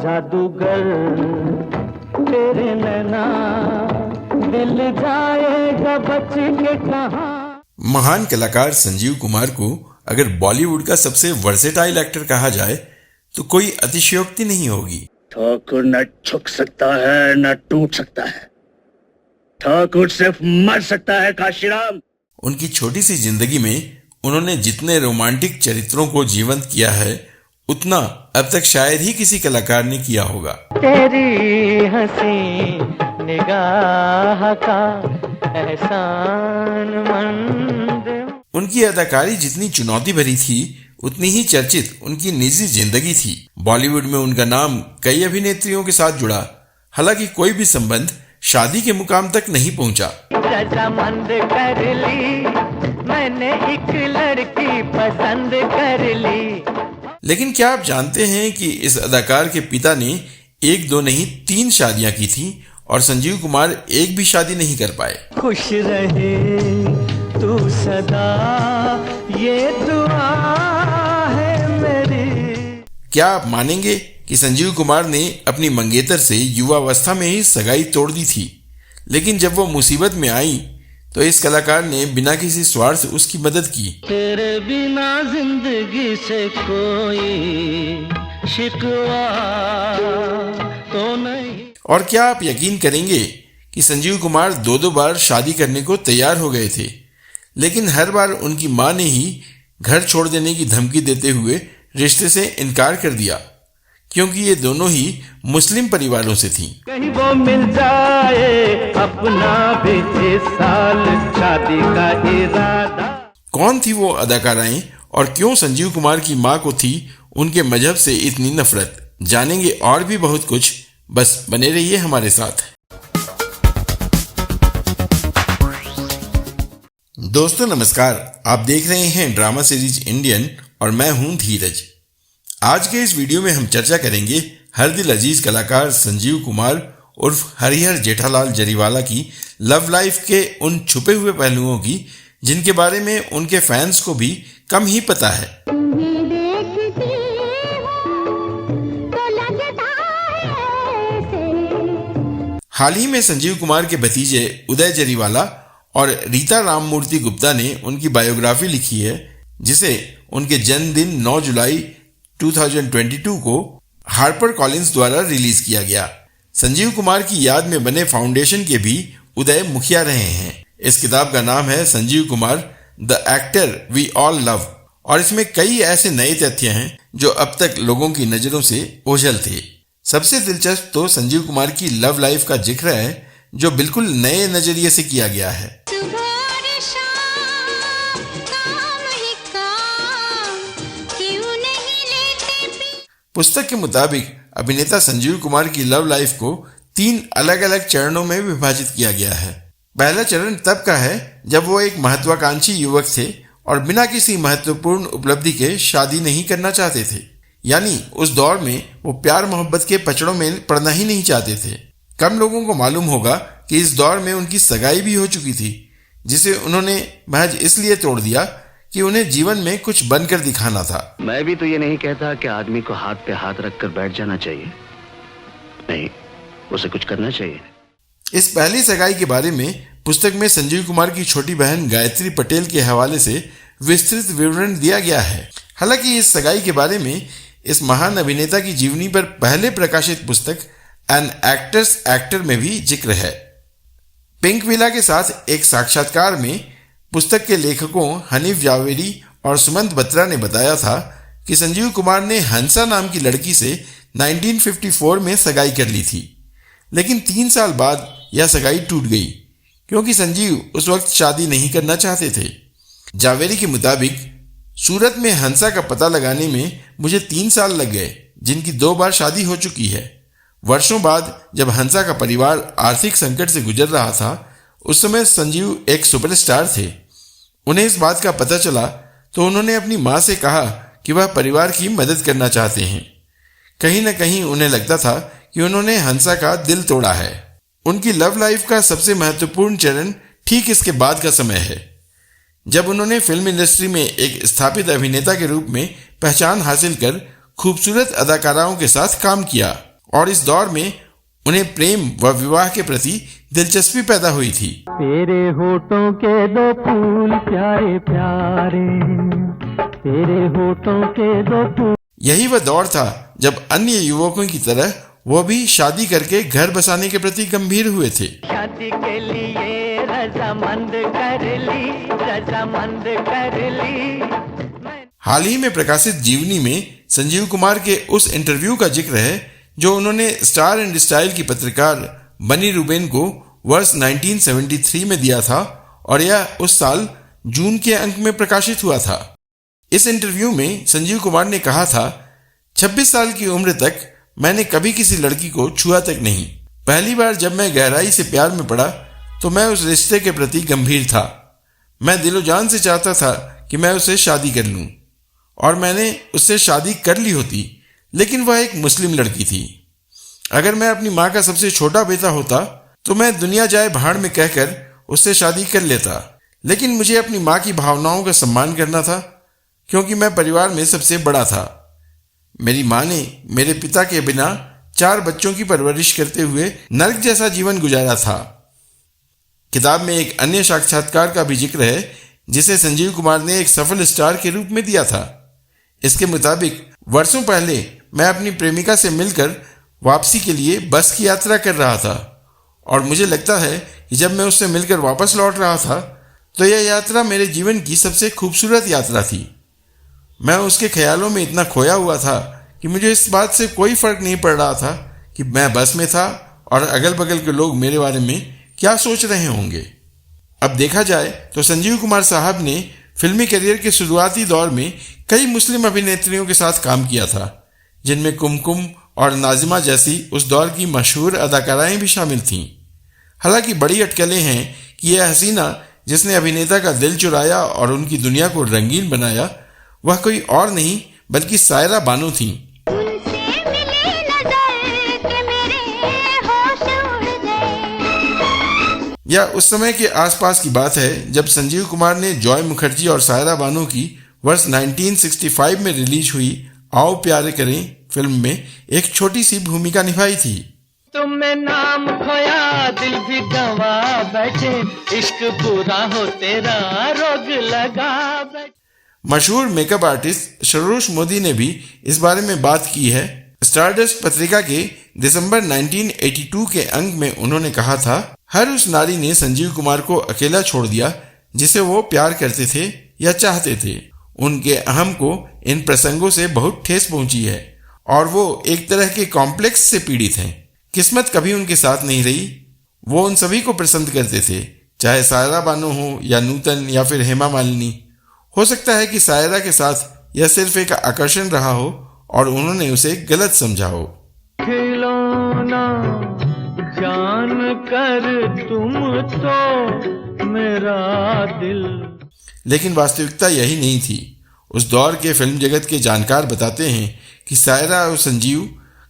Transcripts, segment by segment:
जादूगर तेरे नैना दिल जाएगा बच के कहाँ। महान कलाकार संजीव कुमार को अगर बॉलीवुड का सबसे वर्सेटाइल एक्टर कहा जाए तो कोई अतिशयोक्ति नहीं होगी। ठाकुर न झुक सकता है न टूट सकता है, ठाकुर सिर्फ मर सकता है काशीराम। उनकी छोटी सी जिंदगी में उन्होंने जितने रोमांटिक चरित्रों को जीवंत किया है उतना अब तक शायद ही किसी कलाकार ने किया होगा। तेरी हंसी निगाह का एहसान मंद। उनकी अदाकारी जितनी चुनौती भरी थी उतनी ही चर्चित उनकी निजी जिंदगी थी। बॉलीवुड में उनका नाम कई अभिनेत्रियों के साथ जुड़ा, हालांकि कोई भी संबंध शादी के मुकाम तक नहीं पहुंचा। रजामंद कर ली मैंने एक लड़की पसंद कर ली। लेकिन क्या आप जानते हैं कि इस अदाकार के पिता ने 1 2 नहीं 3 शादियां की थी और संजीव कुमार एक भी शादी नहीं कर पाए। खुश रहे तू सदा ये दुआ है मेरी। क्या आप मानेंगे कि संजीव कुमार ने अपनी मंगेतर से युवावस्था में ही सगाई तोड़ दी थी, लेकिन जब वो मुसीबत में आई तो इस कलाकार ने बिना किसी स्वार्थ उसकी मदद की। तेरे बिना जिंदगी से कोई शिकवा तो नहीं। और क्या आप यकीन करेंगे कि संजीव कुमार 2 बार शादी करने को तैयार हो गए थे, लेकिन हर बार उनकी मां ने ही घर छोड़ देने की धमकी देते हुए रिश्ते से इनकार कर दिया, क्योंकि ये दोनों ही मुस्लिम परिवारों से थीं। कहीं वो मिल जाए अपना भी इस साल शादी का इरादा। कौन थी वो अदाकाराएं और क्यों संजीव कुमार की मां को थी उनके मजहब से इतनी नफरत? जानेंगे और भी बहुत कुछ, बस बने रहिए हमारे साथ। दोस्तों नमस्कार, आप देख रहे हैं ड्रामा सीरीज इंडियन और मैं हूं धीरज। आज के इस वीडियो में हम चर्चा करेंगे हर दिल अजीज कलाकार संजीव कुमार उर्फ हरिहर जेठालाल जरीवाला की लव लाइफ के उन छुपे हुए पहलुओं की जिनके बारे में उनके फैंस को भी कम ही पता है। हाल ही में संजीव कुमार के भतीजे उदय जरीवाला और रीता राममूर्ति गुप्ता ने उनकी बायोग्राफी लिखी है, जिसे उनके जन्मदिन 9 जुलाई 2022 को हार्पर कॉलिंस द्वारा रिलीज किया गया। संजीव कुमार की याद में बने फाउंडेशन के भी उदय मुखिया रहे हैं। इस किताब का नाम है Sanjeev Kumar the actor we all love, और इसमें कई ऐसे नए तथ्य हैं जो अब तक लोगों की नजरों से ओझल थे। सबसे दिलचस्प तो संजीव कुमार की लव लाइफ का जिक्र है, जो बिल्कुल नए नजरिए से किया गया है। पुस्तक के मुताबिक अभिनेता संजीव कुमार की लव लाइफ को 3 अलग अलग चरणों में विभाजित किया गया है। पहला चरण तब का है जब वो एक महत्वाकांक्षी युवक थे और बिना किसी महत्वपूर्ण उपलब्धि के शादी नहीं करना चाहते थे। यानी उस दौर में वो प्यार मोहब्बत के पचड़ों में पड़ना ही नहीं चाहते थे। कम लोगों को मालूम होगा कि इस दौर में उनकी सगाई भी हो चुकी थी, जिसे उन्होंने महज इसलिए तोड़ दिया कि उन्हें जीवन में कुछ बनकर दिखाना था। मैं भी तो ये नहीं कहता कि आदमी को हाथ पे हाथ रखकर बैठ जाना चाहिए, नहीं, उसे कुछ करना चाहिए। इस पहली सगाई के बारे में पुस्तक में संजीव कुमार की छोटी बहन गायत्री पटेल के हवाले से विस्तृत विवरण दिया गया है। हालांकि इस सगाई के बारे में इस महान अभिनेता की जीवनी पर पहले प्रकाशित पुस्तक एन एक्टर्स एक्टर में भी जिक्र है। पिंक विला के साथ एक साक्षात्कार में पुस्तक के लेखकों हनीफ जावेरी और सुमंत बत्रा ने बताया था कि संजीव कुमार ने हंसा नाम की लड़की से 1954 में सगाई कर ली थी, लेकिन 3 साल बाद यह सगाई टूट गई क्योंकि संजीव उस वक्त शादी नहीं करना चाहते थे। जावेरी के मुताबिक सूरत में हंसा का पता लगाने में मुझे 3 साल लग गए, जिनकी 2 बार शादी हो चुकी है। वर्षों बाद जब हंसा का परिवार आर्थिक संकट से गुजर रहा था, उस समय संजीव एक सुपरस्टार थे। उन्हें इस बात का पता चला तो उन्होंने अपनी मां से कहा कि वह परिवार की मदद करना चाहते हैं। कहीं न कहीं उन्हें लगता था कि उन्होंने हंसा का दिल तोड़ा है। उनकी लव लाइफ का सबसे महत्वपूर्ण चरण ठीक इसके बाद का समय है, जब उन्होंने फिल्म इंडस्ट्री में एक स्थापित अभिनेता के रूप में पहचान हासिल कर खूबसूरत अदाकाराओं के साथ काम किया। और इस दौर में उन्हें प्रेम व विवाह के प्रति दिलचस्पी पैदा हुई थी। तेरे होठों के दो फूल प्यारे प्यारे, तेरे होठों के दो फूल। यही वह दौर था जब अन्य युवकों की तरह वो भी शादी करके घर बसाने के प्रति गंभीर हुए थे। शादी के लिए रजामंद कर ली। हाल ही में प्रकाशित जीवनी में संजीव कुमार के उस इंटरव्यू का जिक्र है जो उन्होंने स्टार एंड स्टाइल की पत्रकार बनी रूबेन को वर्ष 1973 में दिया था और यह उस साल जून के अंक में प्रकाशित हुआ था। इस इंटरव्यू में संजीव कुमार ने कहा था, 26 साल की उम्र तक मैंने कभी किसी लड़की को छुआ तक नहीं। पहली बार जब मैं गहराई से प्यार में पड़ा तो मैं उस रिश्ते के प्रति गंभीर था। मैं दिलो जान से चाहता था कि मैं उससे शादी कर लूं और मैंने उससे शादी कर ली होती, लेकिन वह एक मुस्लिम लड़की थी। अगर मैं अपनी माँ का सबसे छोटा बेटा होता तो मैं दुनिया जाए भाड़ में कहकर उससे शादी कर लेता, लेकिन मुझे अपनी माँ की भावनाओं का सम्मान करना था क्योंकि मैं परिवार में सबसे बड़ा था। मेरी माँ ने मेरे पिता के बिना 4 बच्चों की परवरिश करते हुए नर्क जैसा जीवन गुजारा था। किताब में एक अन्य साक्षात्कार का भी जिक्र है जिसे संजीव कुमार ने एक सफल स्टार के रूप में दिया था। इसके मुताबिक वर्षों पहले मैं अपनी प्रेमिका से मिलकर वापसी के लिए बस की यात्रा कर रहा था और मुझे लगता है कि जब मैं उससे मिलकर वापस लौट रहा था तो यह यात्रा मेरे जीवन की सबसे खूबसूरत यात्रा थी। मैं उसके ख्यालों में इतना खोया हुआ था कि मुझे इस बात से कोई फर्क नहीं पड़ रहा था कि मैं बस में था और अगल बगल के लोग मेरे बारे में क्या सोच रहे होंगे। अब देखा जाए तो संजीव कुमार साहब ने फिल्मी करियर के शुरुआती दौर में कई मुस्लिम अभिनेत्रियों के साथ काम किया था, जिनमें कुमकुम और नाजिमा जैसी उस दौर की मशहूर अदाकाराएं भी शामिल थीं। हालांकि बड़ी अटकलें हैं कि यह हसीना जिसने अभिनेता का दिल चुराया और उनकी दुनिया को रंगीन बनाया वह कोई और नहीं बल्कि सायरा बानो थीं। यह उस समय के आसपास की बात है जब संजीव कुमार ने जॉय मुखर्जी और सायरा बानो की वर्ष 1965 में रिलीज हुई आओ प्यार करें फिल्म में एक छोटी सी भूमिका निभाई थी। तुमने नाम खोया दिल भी गवा बैठे, इश्क पूरा हो तेरा रोग लगा बैठे। मशहूर मेकअप आर्टिस्ट सरोज मोदी ने भी इस बारे में बात की है। स्टारडस्ट पत्रिका के दिसंबर 1982 के अंक में उन्होंने कहा था, हर उस नारी ने संजीव कुमार को अकेला छोड़ दिया जिसे वो प्यार करते थे या चाहते थे। उनके अहम को इन प्रसंगों से बहुत ठेस पहुंची है और वो एक तरह के कॉम्प्लेक्स से पीड़ित हैं। किस्मत कभी उनके साथ नहीं रही। वो उन सभी को पसंद करते थे, चाहे सायरा बानो हो या नूतन या फिर हेमा मालिनी। हो सकता है कि सायरा के साथ यह सिर्फ एक आकर्षण रहा हो और उन्होंने उसे गलत समझा हो। खिलौना जान कर तुम तो मेरा दिल। लेकिन वास्तविकता यही नहीं थी। उस दौर के फिल्म जगत के जानकार बताते हैं कि सायरा और संजीव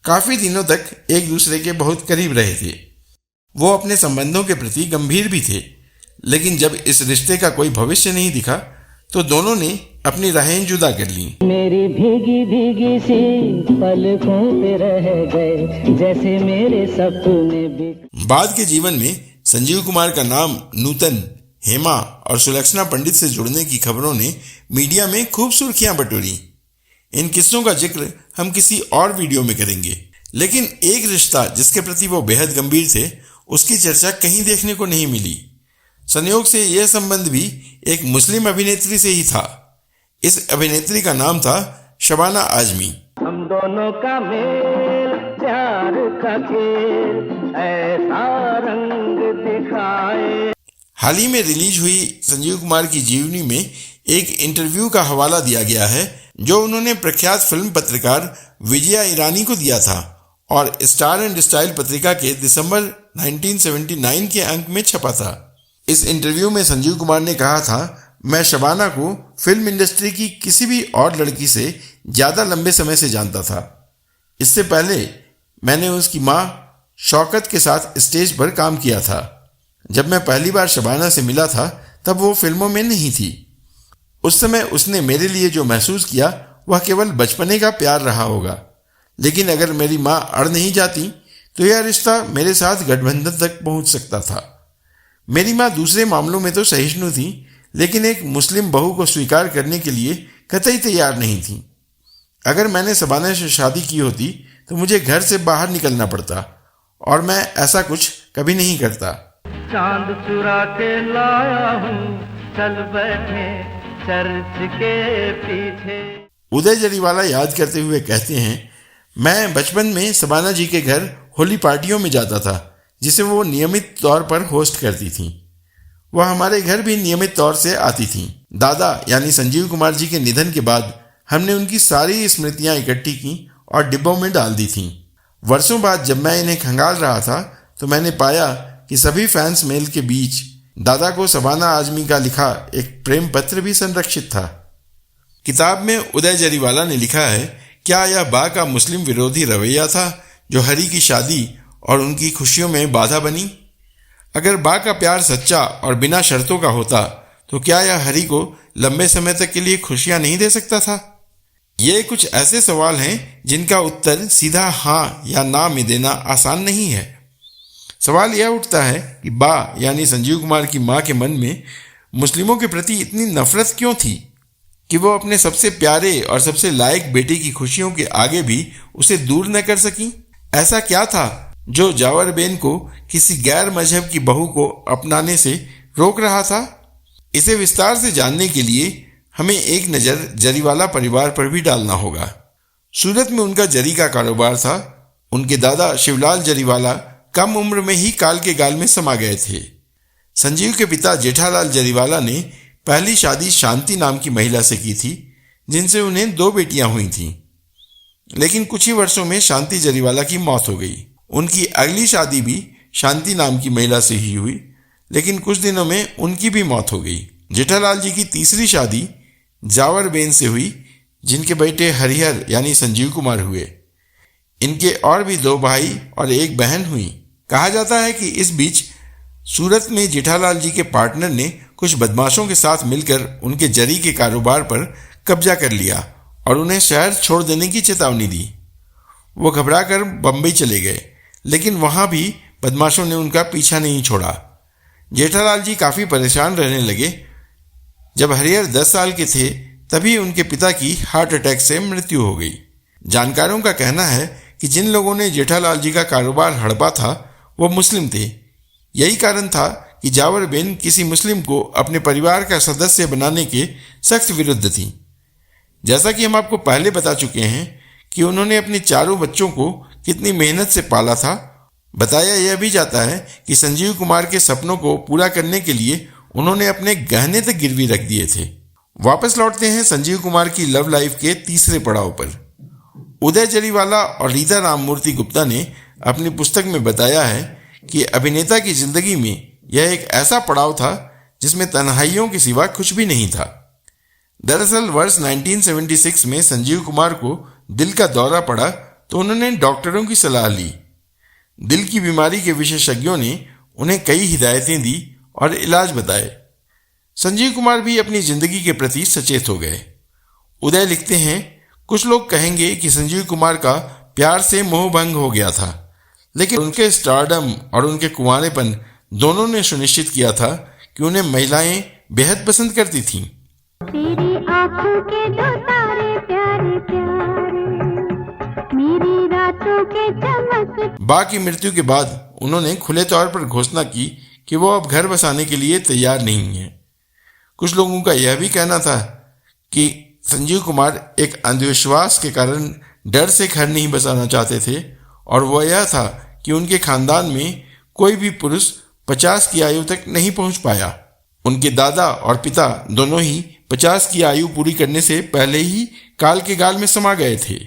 काफी दिनों तक एक दूसरे के बहुत करीब रहे थे। वो अपने संबंधों के प्रति गंभीर भी थे, लेकिन जब इस रिश्ते का कोई भविष्य नहीं दिखा तो दोनों ने अपनी राहें जुदा कर लीं। मेरी भीगी भीगी सी पलकों पे रह गए जैसे मेरे सपने भी। बाद के जीवन में संजीव कुमार का नाम नूतन, हेमा और सुलक्षणा पंडित से जुड़ने की खबरों ने मीडिया में खूब सुर्खियां बटोरी। इन किस्सों का जिक्र हम किसी और वीडियो में करेंगे, लेकिन एक रिश्ता जिसके प्रति वो बेहद गंभीर थे उसकी चर्चा कहीं देखने को नहीं मिली। संयोग से यह संबंध भी एक मुस्लिम अभिनेत्री से ही था। इस अभिनेत्री का नाम था शबाना आजमी। हम दोनों का मेल प्यार का खेल ऐसा रंग दिखाए। हाल ही में रिलीज हुई संजीव कुमार की जीवनी में एक इंटरव्यू का हवाला दिया गया है जो उन्होंने प्रख्यात फिल्म पत्रकार विजया ईरानी को दिया था और स्टार एंड स्टाइल पत्रिका के दिसंबर 1979 के अंक में छपा था। इस इंटरव्यू में संजीव कुमार ने कहा था, मैं शबाना को फिल्म इंडस्ट्री की किसी भी और लड़की से ज़्यादा लंबे समय से जानता था। इससे पहले मैंने उसकी माँ शौकत के साथ स्टेज पर काम किया था। जब मैं पहली बार शबाना से मिला था तब वो फिल्मों में नहीं थी। उस समय उसने मेरे लिए जो महसूस किया वह केवल बचपने का प्यार रहा होगा, लेकिन अगर मेरी माँ अड़ नहीं जाती तो यह रिश्ता मेरे साथ गठबंधन तक पहुंच सकता था। मेरी माँ दूसरे मामलों में तो सहिष्णु थी, लेकिन एक मुस्लिम बहू को स्वीकार करने के लिए कतई तैयार नहीं थी। अगर मैंने शबाना से शादी की होती तो मुझे घर से बाहर निकलना पड़ता, और मैं ऐसा कुछ कभी नहीं करता। चांद चुरा के लाया हूँ, चल बैठे चर्च के पीछे। उदय जरीवाला याद करते हुए कहते हैं, मैं बचपन में शबाना जी के घर होली पार्टियों में जाता था, जिसे वो नियमित तौर पर होस्ट करती थीं। वह हमारे घर भी नियमित तौर से आती थीं। दादा यानी संजीव कुमार जी के निधन के बाद हमने उनकी सारी स्मृतियां इकट्ठी की और डिब्बों में डाल दी थीं। वर्षों बाद जब मैं इन्हें खंगाल रहा था तो मैंने पाया कि सभी फैंस मेल के बीच दादा को शबाना आजमी का लिखा एक प्रेम पत्र भी संरक्षित था। किताब में उदय जरीवाला ने लिखा है, क्या यह बा का मुस्लिम विरोधी रवैया था जो हरी की शादी और उनकी खुशियों में बाधा बनी? अगर बा का प्यार सच्चा और बिना शर्तों का होता तो क्या यह हरी को लंबे समय तक के लिए खुशियां नहीं दे सकता था? ये कुछ ऐसे सवाल हैं जिनका उत्तर सीधा हाँ या ना में देना आसान नहीं है। सवाल यह उठता है कि बा यानी संजीव कुमार की मां के मन में मुस्लिमों के प्रति इतनी नफरत क्यों थी कि वो अपने सबसे प्यारे और सबसे लायक बेटे की खुशियों के आगे भी उसे दूर न कर सकी? ऐसा क्या था जो जावर बेन को किसी गैर मजहब की बहू को अपनाने से रोक रहा था? इसे विस्तार से जानने के लिए हमें एक नज़र जरीवाला परिवार पर भी डालना होगा। सूरत में उनका जरी का कारोबार था। उनके दादा शिवलाल जरीवाला कम उम्र में ही काल के गाल में समा गए थे। संजीव के पिता जेठालाल जरीवाला ने पहली शादी शांति नाम की महिला से की थी, जिनसे उन्हें 2 बेटियां हुई थीं। लेकिन कुछ ही वर्षों में शांति जरीवाला की मौत हो गई। उनकी अगली शादी भी शांति नाम की महिला से ही हुई, लेकिन कुछ दिनों में उनकी भी मौत हो गई। जेठालाल जी की तीसरी शादी जावर बेन से हुई, जिनके बेटे हरिहर यानी संजीव कुमार हुए। इनके और भी 2 भाई और 1 बहन हुई। कहा जाता है कि इस बीच सूरत में जेठालाल जी के पार्टनर ने कुछ बदमाशों के साथ मिलकर उनके जरी के कारोबार पर कब्जा कर लिया और उन्हें शहर छोड़ देने की चेतावनी दी। वो घबराकर बम्बई चले गए, लेकिन वहां भी बदमाशों ने उनका पीछा नहीं छोड़ा। जेठालाल जी काफ़ी परेशान रहने लगे। जब हरिहर 10 साल के थे तभी उनके पिता की हार्ट अटैक से मृत्यु हो गई। जानकारों का कहना है कि जिन लोगों ने जेठालाल जी का कारोबार हड़पा था वो मुस्लिम थे। यही कारण था कि जावर बेन किसी मुस्लिम को अपने परिवार का सदस्य बनाने के सख्त विरुद्ध थी। जैसा कि हम आपको पहले बता चुके हैं कि उन्होंने अपने 4 बच्चों को कितनी मेहनत से पाला था। बताया यह भी जाता है कि संजीव कुमार के सपनों को पूरा करने के लिए उन्होंने अपने गहने तक गिरवी रख दिए थे। वापस लौटते हैं संजीव कुमार की लव लाइफ के तीसरे पड़ाव पर। उदय जरीवाला और रीता राममूर्ति गुप्ता ने अपनी पुस्तक में बताया है कि अभिनेता की जिंदगी में यह एक ऐसा पड़ाव था जिसमें तन्हाइयों के सिवा कुछ भी नहीं था। दरअसल वर्ष 1976 में संजीव कुमार को दिल का दौरा पड़ा तो उन्होंने डॉक्टरों की सलाह ली। दिल की बीमारी के विशेषज्ञों ने उन्हें कई हिदायतें दी और इलाज बताए। संजीव कुमार भी अपनी जिंदगी के प्रति सचेत हो गए। उदय लिखते हैं, कुछ लोग कहेंगे कि संजीव कुमार का प्यार से मोह भंग हो गया था, लेकिन उनके स्टारडम और उनके कुंवारेपन दोनों ने सुनिश्चित किया था कि उन्हें महिलाएं बेहद पसंद करती थीं। तेरी आंखों के 2 तारे प्यारे प्यारे, मेरी रातों के चमक। बा की मृत्यु के बाद उन्होंने खुले तौर पर घोषणा की कि वो अब घर बसाने के लिए तैयार नहीं है। कुछ लोगों का यह भी कहना था कि संजीव कुमार एक अंधविश्वास के कारण डर से घर नहीं बसाना चाहते थे, और वह यह था कि उनके खानदान में कोई भी पुरुष 50 की आयु तक नहीं पहुंच पाया। उनके दादा और पिता दोनों ही 50 की आयु पूरी करने से पहले ही काल के गाल में समा गए थे।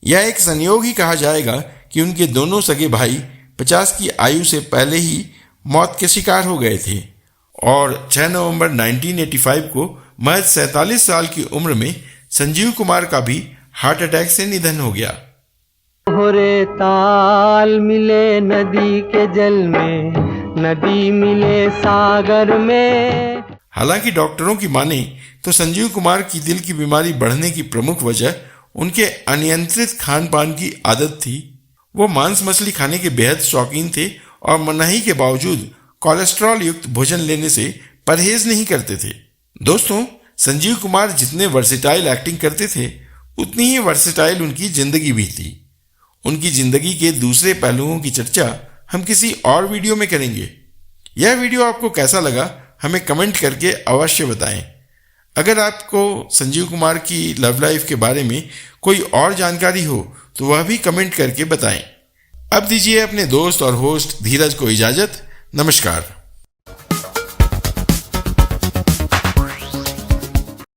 यह एक संयोग ही कहा जाएगा कि उनके दोनों सगे भाई 50 की आयु से पहले ही मौत के शिकार हो गए थे, और 6 नवंबर 1985 को महज 47 साल की उम्र में संजीव कुमार का भी हार्ट अटैक से निधन हो गया। होरे ताल मिले नदी के जल में, नदी मिले सागर में। हालांकि डॉक्टरों की माने तो संजीव कुमार की दिल की बीमारी बढ़ने की प्रमुख वजह उनके अनियंत्रित खान पान की आदत थी। वो मांस मछली खाने के बेहद शौकीन थे और मनाही के बावजूद कोलेस्ट्रॉल युक्त भोजन लेने से परहेज नहीं करते थे। दोस्तों, संजीव कुमार जितने वर्सेटाइल एक्टिंग करते थे, उतनी ही वर्सेटाइल उनकी जिंदगी भी थी। उनकी जिंदगी के दूसरे पहलुओं की चर्चा हम किसी और वीडियो में करेंगे। यह वीडियो आपको कैसा लगा हमें कमेंट करके अवश्य बताएं। अगर आपको संजीव कुमार की लव लाइफ के बारे में कोई और जानकारी हो तो वह भी कमेंट करके बताएं। अब दीजिए अपने दोस्त और होस्ट धीरज को इजाजत। नमस्कार।